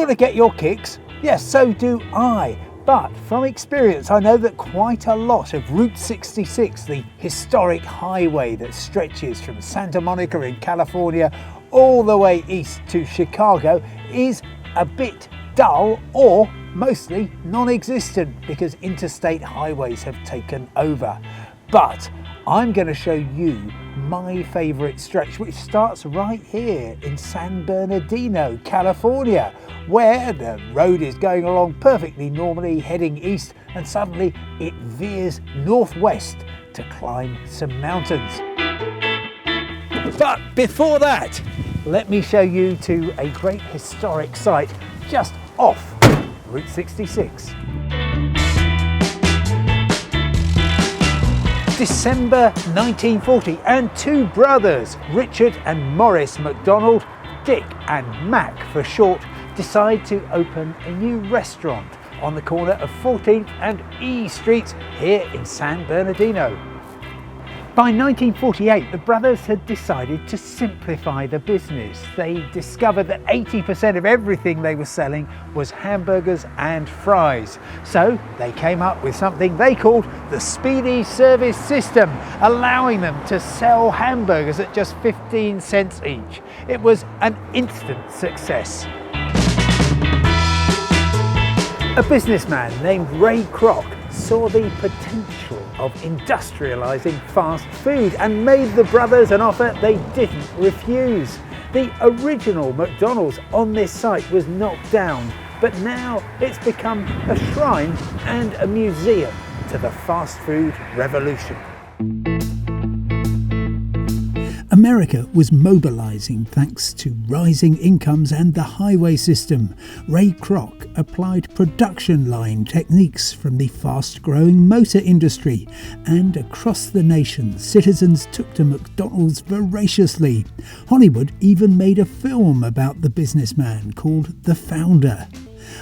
you want to get your kicks? Yes, so do I. But from experience, I know that quite a lot of Route 66, the historic highway that stretches from Santa Monica in California all the way east to Chicago, is a bit dull or mostly non-existent because interstate highways have taken over. But I'm going to show you my favourite stretch, which starts right here in San Bernardino, California, where the road is going along perfectly normally, heading east, and suddenly it veers northwest to climb some mountains. But before that, let me show you to a great historic site just off Route 66. December 1940, and two brothers, Richard and Morris McDonald, Dick and Mac for short, decide to open a new restaurant on the corner of 14th and E Streets here in San Bernardino. By 1948, the brothers had decided to simplify the business. They discovered that 80% of everything they were selling was hamburgers and fries. So they came up with something they called the Speedy Service System, allowing them to sell hamburgers at just 15 cents each. It was an instant success. A businessman named Ray Kroc saw the potential of industrializing fast food and made the brothers an offer they didn't refuse. The original McDonald's on this site was knocked down, but now it's become a shrine and a museum to the fast food revolution. America was mobilising thanks to rising incomes and the highway system. Ray Kroc applied production line techniques from the fast-growing motor industry, and across the nation, citizens took to McDonald's voraciously. Hollywood even made a film about the businessman called The Founder.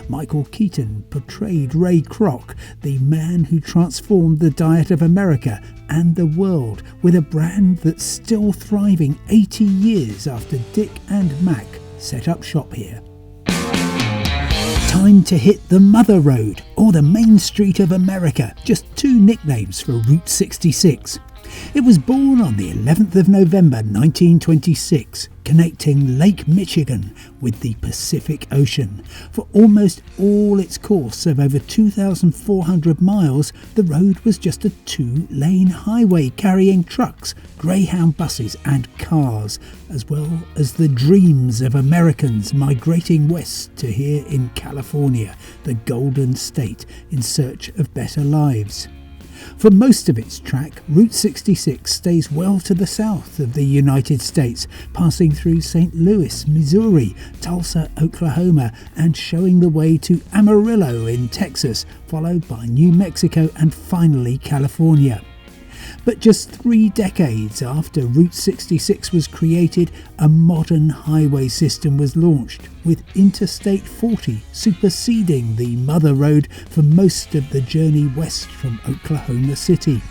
Michael Keaton portrayed Ray Kroc, the man who transformed the diet of America and the world with a brand that's still thriving 80 years after Dick and Mac set up shop here. Time to hit the Mother Road, or the Main Street of America, just two nicknames for Route 66. It was born on the 11th of November 1926, connecting Lake Michigan with the Pacific Ocean. For almost all its course of over 2,400 miles, the road was just a two-lane highway carrying trucks, Greyhound buses and cars, as well as the dreams of Americans migrating west to here in California, the Golden State, in search of better lives. For most of its track, Route 66 stays well to the south of the United States, passing through St. Louis, Missouri, Tulsa, Oklahoma, and showing the way to Amarillo in Texas, followed by New Mexico and finally California. But just 3 decades after Route 66 was created, a modern highway system was launched, with Interstate 40 superseding the Mother Road for most of the journey west from Oklahoma City.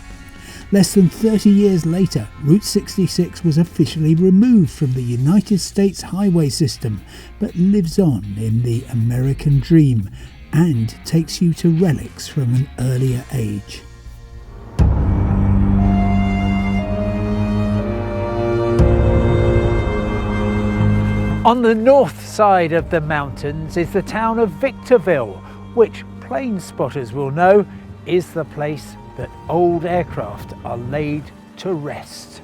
Less than 30 years later, Route 66 was officially removed from the United States highway system, but lives on in the American dream and takes you to relics from an earlier age. On the north side of the mountains is the town of Victorville, which plane spotters will know is the place that old aircraft are laid to rest.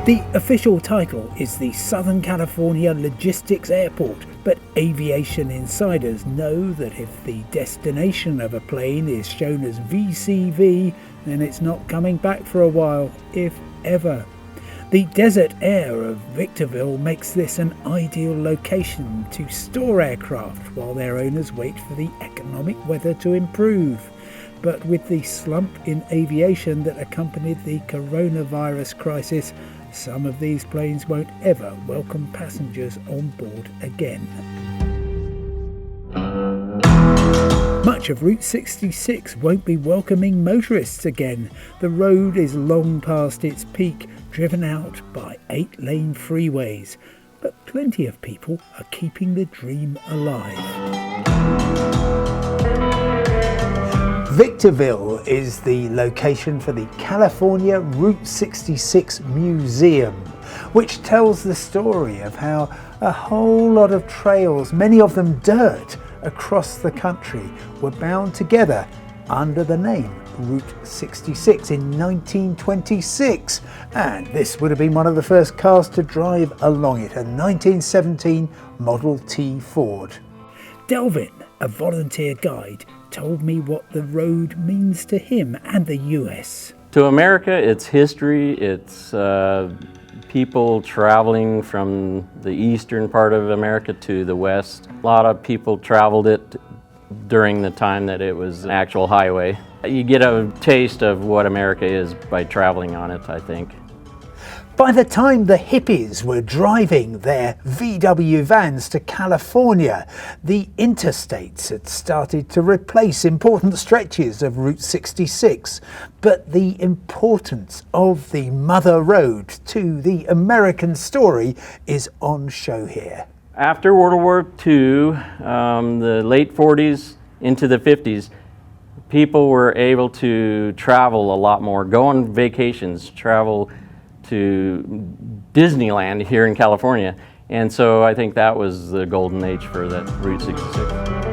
The official title is the Southern California Logistics Airport, but aviation insiders know that if the destination of a plane is shown as VCV, then it's not coming back for a while, if ever. The desert air of Victorville makes this an ideal location to store aircraft while their owners wait for the economic weather to improve. But with the slump in aviation that accompanied the coronavirus crisis, some of these planes won't ever welcome passengers on board again. Much of Route 66 won't be welcoming motorists again. The road is long past its peak, driven out by 8-lane freeways. but plenty of people are keeping the dream alive. Victorville is the location for the California Route 66 Museum, which tells the story of how a whole lot of trails, many of them dirt, across the country were bound together under the name Route 66 in 1926, and this would have been one of the first cars to drive along it, a 1917 Model T Ford. Delvin, a volunteer guide, told me what the road means to him and the US. To America, it's history, it's people traveling from the eastern part of America to the west. A lot of people traveled it during the time that it was an actual highway. You get a taste of what America is by traveling on it, I think. By the time the hippies were driving their VW vans to California, the interstates had started to replace important stretches of Route 66. But the importance of the mother road to the American story is on show here. After World War II, the late 40s into the 50s, people were able to travel a lot more, go on vacations, travel to Disneyland here in California. And so I think that was the golden age for that Route 66.